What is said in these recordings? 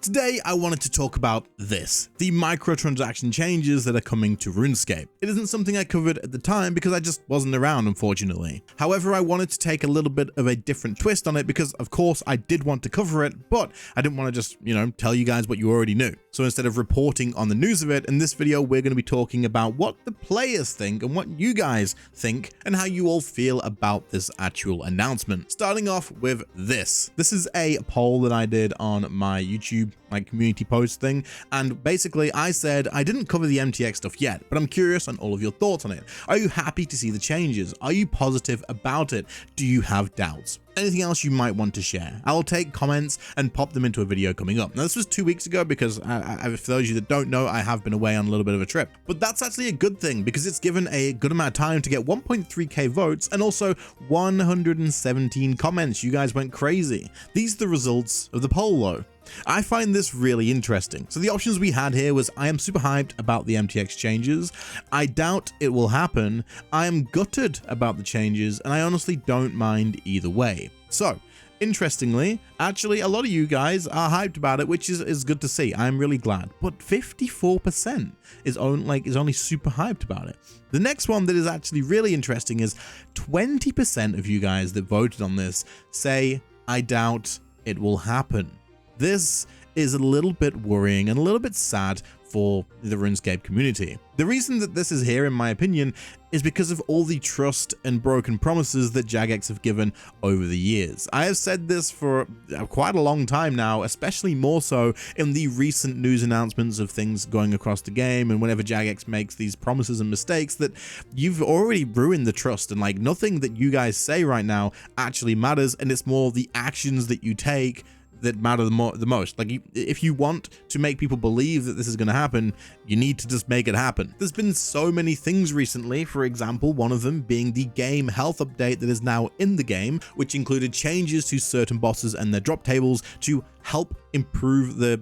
Today, I wanted to talk about this, the microtransaction changes that are coming to RuneScape. It isn't something I covered at the time because I just wasn't around, unfortunately. However, I wanted to take a little bit of a different twist on it because, of course, I did want to cover it, but I didn't want to just, tell you guys what you already knew. So instead of reporting on the news of it, in this video, we're going to be talking about what the players think and what you guys think and how you all feel about this actual announcement. Starting off with this. This is a poll that I did on my YouTube community post thing, and basically I said I didn't cover the MTX stuff yet, but I'm curious on all of your thoughts on it. Are you happy to see the changes? Are you positive about it? Do you have doubts? Anything else you might want to share? I will take comments and pop them into a video coming up. Now, this was 2 weeks ago because for those of you that don't know, I have been away on a little bit of a trip, but that's actually a good thing because it's given a good amount of time to get 1.3k votes and also 117 comments. You guys went crazy. These are the results of the poll though. I find this really interesting. So the options we had here was I am super hyped about the MTX changes, I doubt it will happen, I am gutted about the changes, and I honestly don't mind either way. So interestingly, actually a lot of you guys are hyped about it, which is good to see. I'm really glad. But 54% is only super hyped about it. The next one that is actually really interesting is 20% of you guys that voted on this say I doubt it will happen. This is a little bit worrying and a little bit sad for the RuneScape community. The reason that this is here, in my opinion, is because of all the trust and broken promises that Jagex have given over the years. I have said this for quite a long time now, especially more so in the recent news announcements of things going across the game, and whenever Jagex makes these promises and mistakes, that you've already ruined the trust, and nothing that you guys say right now actually matters, and it's more the actions that you take that matter the most. If you want to make people believe that this is going to happen, you need to just make it happen. There's been so many things recently, for example, one of them being the game health update that is now in the game, which included changes to certain bosses and their drop tables to help improve the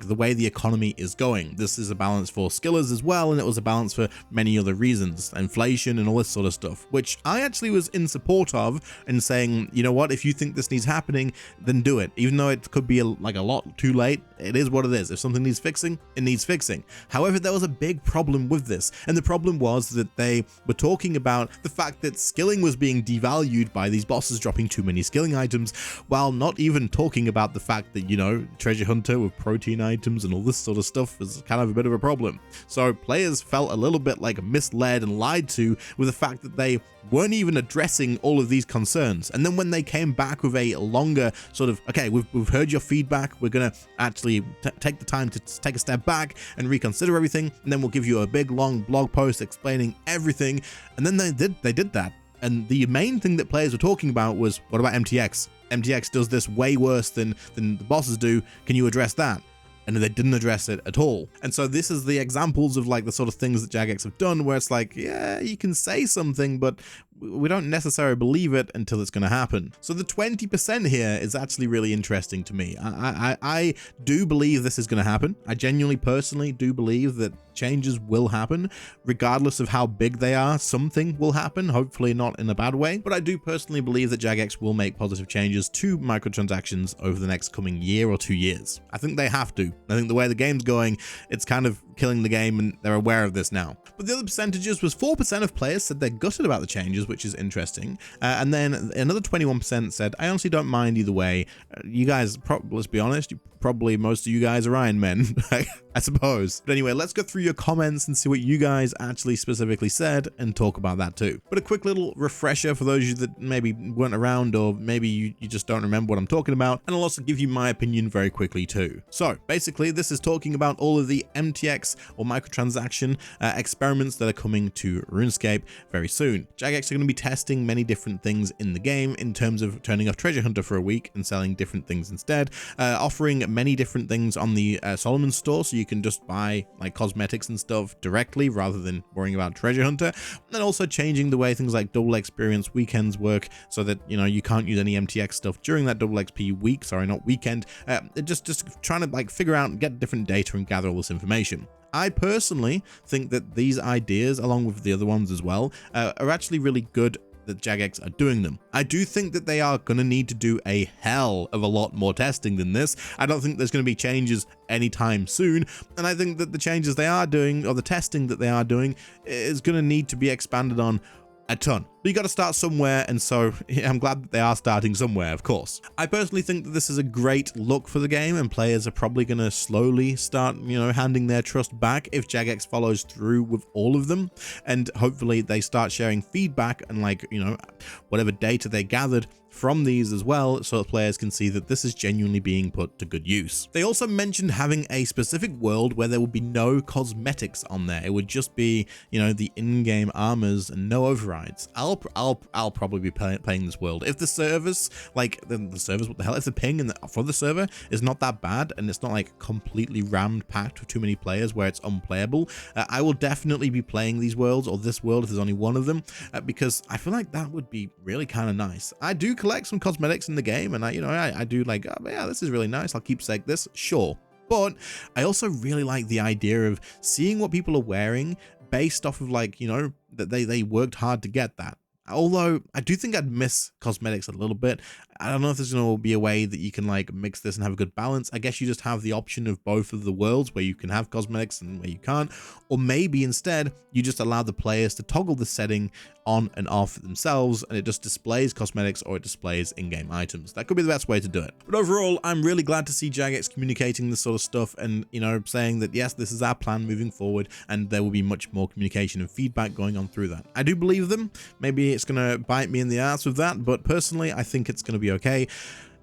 the way the economy is going. This is a balance for skillers as well, and it was a balance for many other reasons, inflation and all this sort of stuff, which I actually was in support of and saying, you know what, if you think this needs happening, then do it. Even though it could be a lot too late, it is what it is. If something needs fixing, it needs fixing. However, there was a big problem with this, and the problem was that they were talking about the fact that skilling was being devalued by these bosses dropping too many skilling items, while not even talking about the fact that, treasure hunter with protein items and all this sort of stuff is kind of a bit of a problem. So players felt a little bit misled and lied to with the fact that they weren't even addressing all of these concerns. And then when they came back with a longer okay, we've heard your feedback, we're gonna actually take the time to take a step back and reconsider everything, and then we'll give you a big long blog post explaining everything. And then they did that. And the main thing that players were talking about was, what about MTX? MTX does this way worse than the bosses do. Can you address that? And they didn't address it at all. And so this is the examples of the sort of things that Jagex have done where it's yeah, you can say something, but we don't necessarily believe it until it's going to happen. So the 20% here is actually really interesting to me. I do believe this is going to happen. I genuinely, personally do believe that changes will happen, regardless of how big they are. Something will happen, hopefully not in a bad way, but I do personally believe that Jagex will make positive changes to microtransactions over the next coming year or 2 years. I think they have to. I think the way the game's going, it's kind of killing the game, and they're aware of this now. But the other percentages was 4% of players said they're gutted about the changes, which is interesting. And then another 21% said, I honestly don't mind either way. You guys, let's be honest, probably most of you guys are Ironman, I suppose. But anyway, let's go through your comments and see what you guys actually specifically said and talk about that too. But a quick little refresher for those of you that maybe weren't around, or maybe you just don't remember what I'm talking about, and I'll also give you my opinion very quickly too. So basically, this is talking about all of the MTX or microtransaction experiments that are coming to RuneScape very soon. Jagex are going to be testing many different things in the game in terms of turning off treasure hunter for a week and selling different things instead, offering many different things on the Solomon store, so you can just buy cosmetics and stuff directly rather than worrying about treasure hunter, and also changing the way things like double experience weekends work so that you can't use any MTX stuff during that double XP week, not weekend. Just trying to figure out and get different data and gather all this information. I personally think that these ideas, along with the other ones as well, are actually really good that Jagex are doing them. I do think that they are going to need to do a hell of a lot more testing than this. I don't think there's going to be changes anytime soon, and I think that the changes they are doing, or the testing that they are doing, is going to need to be expanded on a ton. But you got to start somewhere, and so I'm glad that they are starting somewhere, of course. I personally think that this is a great look for the game, and players are probably going to slowly start, handing their trust back if Jagex follows through with all of them, and hopefully they start sharing feedback and whatever data they gathered from these as well, so that players can see that this is genuinely being put to good use. They also mentioned having a specific world where there would be no cosmetics on there. It would just be, the in-game armors and no overrides. I'll probably be playing this world. If the servers, the servers, what the hell? If the ping for the server is not that bad and it's not completely rammed packed with too many players where it's unplayable, I will definitely be playing these worlds, or this world if there's only one of them, because I feel like that would be really kind of nice. I do collect some cosmetics in the game, and I do oh, yeah, this is really nice, I'll keep saying this, sure. But I also really like the idea of seeing what people are wearing based off of that they worked hard to get that. Although I do think I'd miss cosmetics a little bit. I don't know if there's going to be a way that you can mix this and have a good balance. I guess you just have the option of both of the worlds where you can have cosmetics and where you can't. Or maybe instead you just allow the players to toggle the setting on and off themselves, and it just displays cosmetics or it displays in-game items. That could be the best way to do it. But overall, I'm really glad to see Jagex communicating this sort of stuff and, saying that yes, this is our plan moving forward, and there will be much more communication and feedback going on through that. I do believe them. Maybe it's going to bite me in the ass with that, but personally, I think it's going to be okay.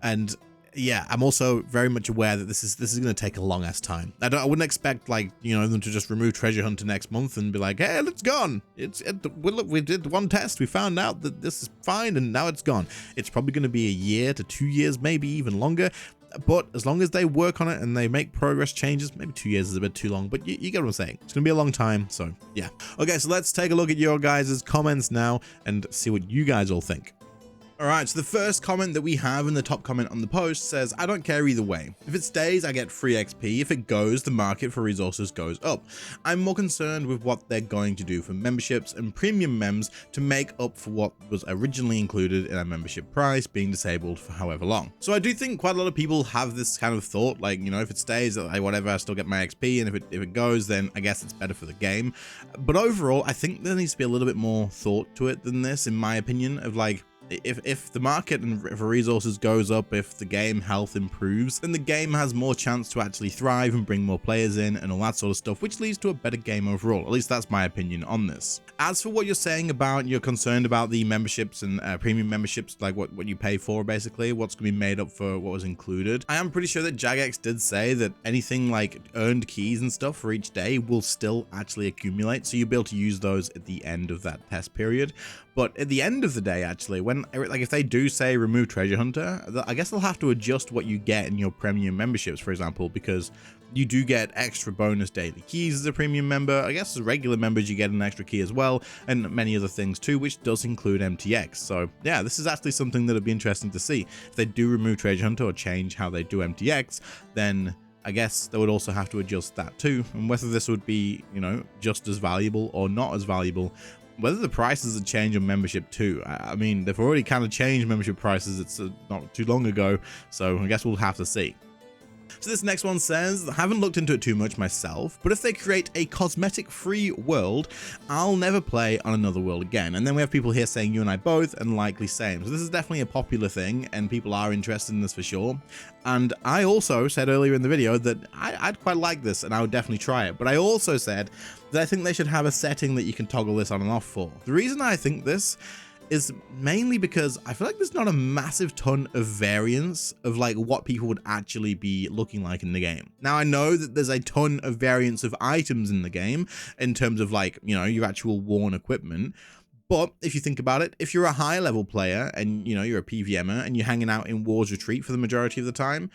And yeah, I'm also very much aware that this is going to take a long ass time. I wouldn't expect them to just remove Treasure Hunter next month and be like, hey, it's gone. We did one test, we found out that this is fine, and now it's gone. It's probably going to be a year to 2 years, maybe even longer. But as long as they work on it and they make progress changes, maybe 2 years is a bit too long, but you get what I'm saying. It's gonna be a long time, so yeah. Okay, so let's take a look at your guys' comments now and see what you guys all think. Alright, so the first comment that we have in the top comment on the post says, I don't care either way. If it stays, I get free XP. If it goes, the market for resources goes up. I'm more concerned with what they're going to do for memberships and premium mems to make up for what was originally included in our membership price being disabled for however long. So I do think quite a lot of people have this kind of thought, if it stays, whatever, I still get my XP, and if it goes, then I guess it's better for the game. But overall, I think there needs to be a little bit more thought to it than this, in my opinion, of if the market for resources goes up, if the game health improves, then the game has more chance to actually thrive and bring more players in and all that sort of stuff, which leads to a better game overall. At least that's my opinion on this. As for what you're saying about, you're concerned about the memberships and premium memberships, what you pay for, basically, what's going to be made up for what was included. I am pretty sure that Jagex did say that anything like earned keys and stuff for each day will still actually accumulate, so you'll be able to use those at the end of that test period. But at the end of the day, actually, if they do say remove Treasure Hunter, I guess they'll have to adjust what you get in your premium memberships, for example, because you do get extra bonus daily keys as a premium member. I guess as regular members, you get an extra key as well, and many other things too, which does include MTX. So yeah, this is actually something that'll be interesting to see. If they do remove Treasure Hunter or change how they do MTX, then I guess they would also have to adjust that too, and whether this would be, just as valuable or not as valuable. Whether the prices would change on membership too. I mean, they've already kind of changed membership prices. It's not too long ago, so I guess we'll have to see. So this next one says, I haven't looked into it too much myself, but if they create a cosmetic-free world, I'll never play on another world again. And then we have people here saying you and I both, and likely same. So this is definitely a popular thing, and people are interested in this for sure. And I also said earlier in the video that I'd quite like this, and I would definitely try it. But I also said that I think they should have a setting that you can toggle this on and off for. The reason I think this is mainly because I feel like there's not a massive ton of variance of what people would actually be looking like in the game. Now, I know that there's a ton of variance of items in the game in terms of your actual worn equipment. But if you think about it, if you're a high level player and you're a PVMer and you're hanging out in War's Retreat for the majority of the time,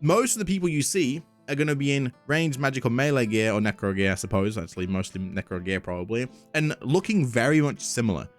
most of the people you see are going to be in ranged magical melee gear or necro gear, I suppose, actually mostly necro gear probably, and looking very much similar.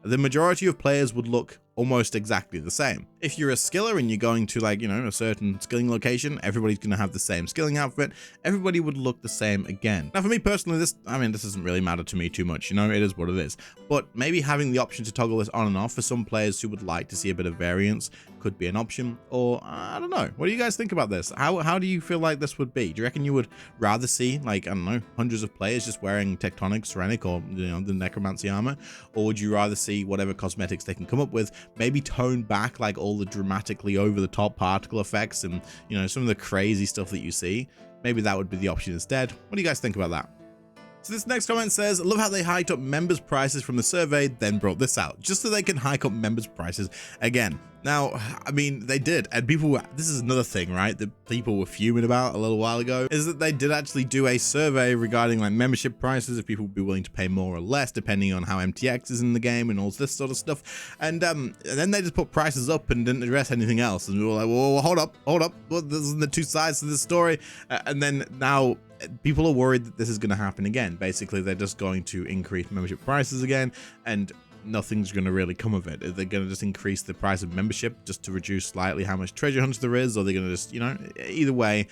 The majority of players would look almost exactly the same. If you're a skiller and you're going to like, you know, a certain skilling location, everybody's going to have the same skilling outfit. Everybody would look the same again. Now for me personally, this doesn't really matter to me too much, you know, it is what it is. But maybe having the option to toggle this on and off for some players who would like to see a bit of variance could be an option, or I don't know. What do you guys think about this? How do you feel like this would be? Do you reckon you would rather see, like, I don't know, hundreds of players just wearing Tectonic, Serenic, or, you know, the Necromancy armor? Or would you rather see whatever cosmetics they can come up with, maybe tone back like all the dramatically over the top particle effects and, you know, some of the crazy stuff that you see? Maybe that would be the option instead. What do you guys think about that? So this next comment says, I love how they hiked up members' prices from the survey, then brought this out, just so they can hike up members' prices again. Now, I mean, they did, and people, this is another thing, right, that people were fuming about a little while ago, is that they did actually do a survey regarding like membership prices, if people would be willing to pay more or less, depending on how MTX is in the game and all this sort of stuff. And then they just put prices up and didn't address anything else. And we were like, well, hold up. Well, this is the two sides to this story. And then now, people are worried that this is going to happen again. Basically, they're just going to increase membership prices again, and nothing's going to really come of it. They're going to just increase the price of membership just to reduce slightly how much treasure hunts there is, or they're going to just, you know, either way,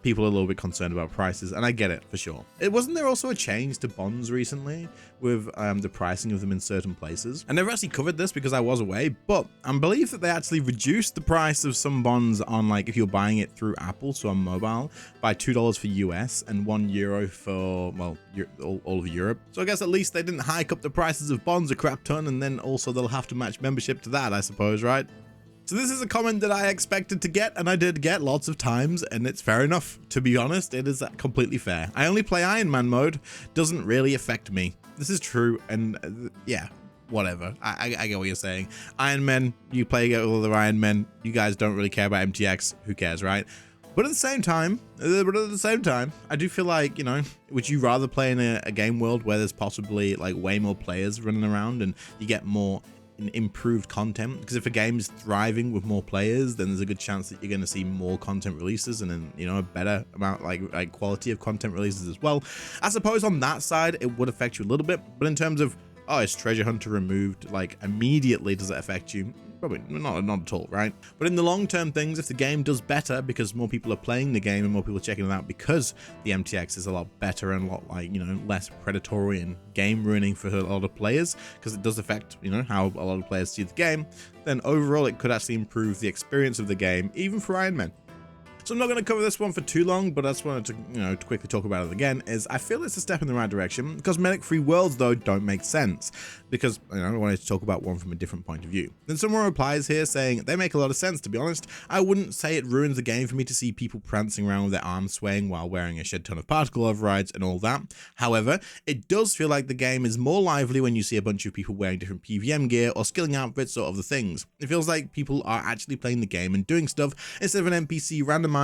people are a little bit concerned about prices, and I get it for sure. Wasn't there also a change to bonds recently with the pricing of them in certain places? I never actually covered this because I was away, but I believe that they actually reduced the price of some bonds on, like, if you're buying it through Apple, so on mobile, by $2 for US and €1 for, well, all of Europe. So I guess at least they didn't hike up the prices of bonds a crap ton, and then also they'll have to match membership to that, I suppose, right? So this is a comment that I expected to get, and I did get lots of times, and it's fair enough. To be honest, it is completely fair. I only play Ironman mode, doesn't really affect me. This is true, and yeah, whatever. I get what you're saying. Ironman, you play all the Ironmen, you guys don't really care about MTX, who cares, right? But at the same time, I do feel like, you know, would you rather play in a game world where there's possibly like way more players running around and you get more improved content? Because if a game is thriving with more players, then there's a good chance that you're going to see more content releases, and then, you know, a better amount, like quality of content releases as well. I suppose on that side it would affect you a little bit, but in terms of, oh, is Treasure Hunter removed like immediately, does it affect you? Probably not at all, right? But in the long-term things, if the game does better because more people are playing the game and more people are checking it out because the MTX is a lot better and a lot, like, you know, less predatory and game ruining for a lot of players, because it does affect, you know, how a lot of players see the game, then overall it could actually improve the experience of the game, even for Ironman. So I'm not going to cover this one for too long, but I just wanted to, you know, to quickly talk about it again, is I feel it's a step in the right direction. Cosmetic-free worlds, though, don't make sense, because, you know, I wanted to talk about one from a different point of view. Then someone replies here saying, they make a lot of sense, to be honest. I wouldn't say it ruins the game for me to see people prancing around with their arms swaying while wearing a shed ton of particle overrides and all that. However, it does feel like the game is more lively when you see a bunch of people wearing different PVM gear or skilling outfits or other things. It feels like people are actually playing the game and doing stuff instead of an NPC randomizer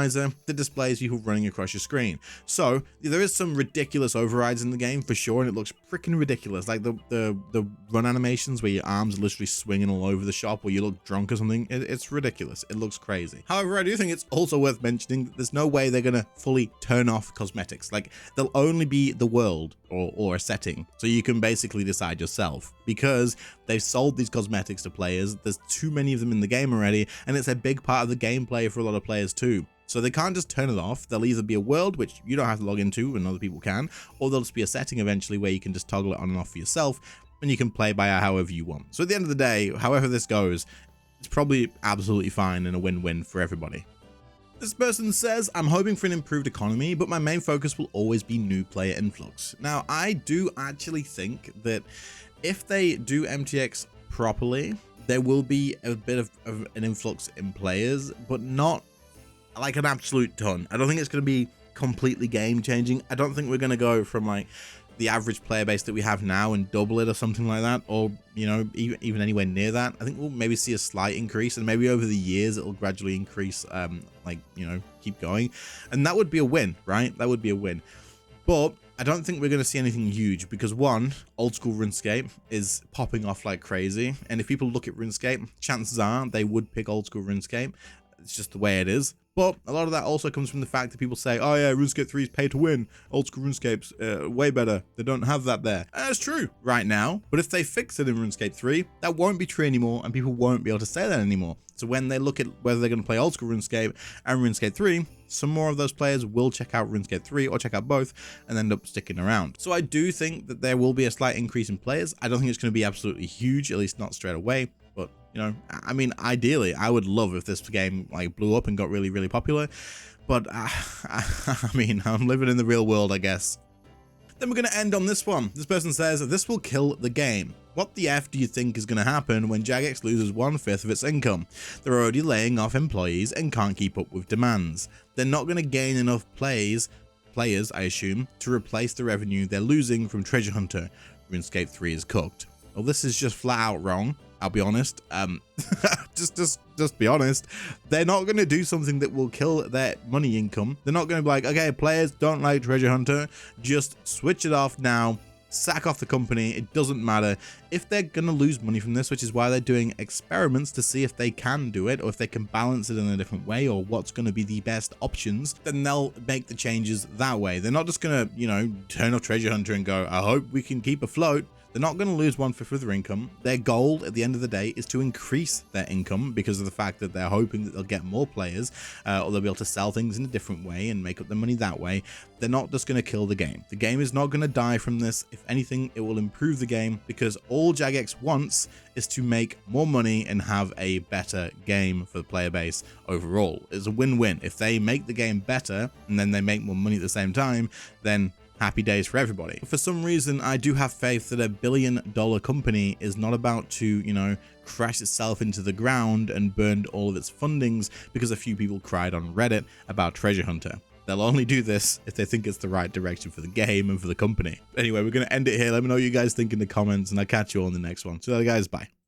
that displays people running across your screen. So there is some ridiculous overrides in the game for sure, and it looks freaking ridiculous, like the run animations where your arms are literally swinging all over the shop or you look drunk or something. It's ridiculous. It looks crazy. However, I do think it's also worth mentioning that there's no way they're gonna fully turn off cosmetics. Like, they'll only be the world or a setting, so you can basically decide yourself, because they've sold these cosmetics to players. There's too many of them in the game already, and it's a big part of the gameplay for a lot of players too. So they can't just turn it off. They'll either be a world, which you don't have to log into and other people can, or there'll just be a setting eventually where you can just toggle it on and off for yourself, and you can play by however you want. So at the end of the day, however this goes, it's probably absolutely fine and a win-win for everybody. This person says, I'm hoping for an improved economy, but my main focus will always be new player influx. Now, I do actually think that if they do MTX properly, there will be a bit of an influx in players, but not like an absolute ton. I don't think it's going to be completely game changing. I don't think we're going to go from like the average player base that we have now and double it or something like that, or, you know, even anywhere near that. I think we'll maybe see a slight increase, and maybe over the years it'll gradually increase, like, you know, keep going, and that would be a win, right? That would be a win. But I don't think we're going to see anything huge, because one, old school RuneScape is popping off like crazy, and if people look at RuneScape, chances are they would pick old school RuneScape. It's just the way it is. But a lot of that also comes from the fact that people say, oh yeah, RuneScape 3 is pay to win. Old school RuneScape's way better. They don't have that there. And that's true right now. But if they fix it in RuneScape 3, that won't be true anymore and people won't be able to say that anymore. So when they look at whether they're going to play old school RuneScape and RuneScape 3, some more of those players will check out RuneScape 3 or check out both and end up sticking around. So I do think that there will be a slight increase in players. I don't think it's going to be absolutely huge, at least not straight away. But, you know, I mean, ideally, I would love if this game like blew up and got really, really popular. But, I mean, I'm living in the real world, I guess. Then we're going to end on this one. This person says, this will kill the game. What the F do you think is going to happen when Jagex loses 1/5 of its income? They're already laying off employees and can't keep up with demands. They're not going to gain enough players, I assume, to replace the revenue they're losing from Treasure Hunter. RuneScape 3 is cooked. Well, this is just flat out wrong. I'll be honest. Just be honest. They're not going to do something that will kill their money income. They're not going to be like, okay, players don't like Treasure Hunter. Just switch it off now. Sack off the company. It doesn't matter. If they're going to lose money from this, which is why they're doing experiments to see if they can do it or if they can balance it in a different way or what's going to be the best options, then they'll make the changes that way. They're not just going to, you know, turn off Treasure Hunter and go, I hope we can keep afloat. They're not going to lose 1/5 of their income. Their goal at the end of the day is to increase their income because of the fact that they're hoping that they'll get more players or they'll be able to sell things in a different way and make up their money that way. They're not just going to kill the game. The game is not going to die from this. If anything, it will improve the game because all Jagex wants is to make more money and have a better game for the player base overall. It's a win-win. If they make the game better and then they make more money at the same time, then happy days for everybody. For some reason, I do have faith that $1 billion company is not about to, you know, crash itself into the ground and burn all of its fundings because a few people cried on Reddit about Treasure Hunter. They'll only do this if they think it's the right direction for the game and for the company. Anyway, we're going to end it here. Let me know what you guys think in the comments and I'll catch you all in the next one. So guys, bye.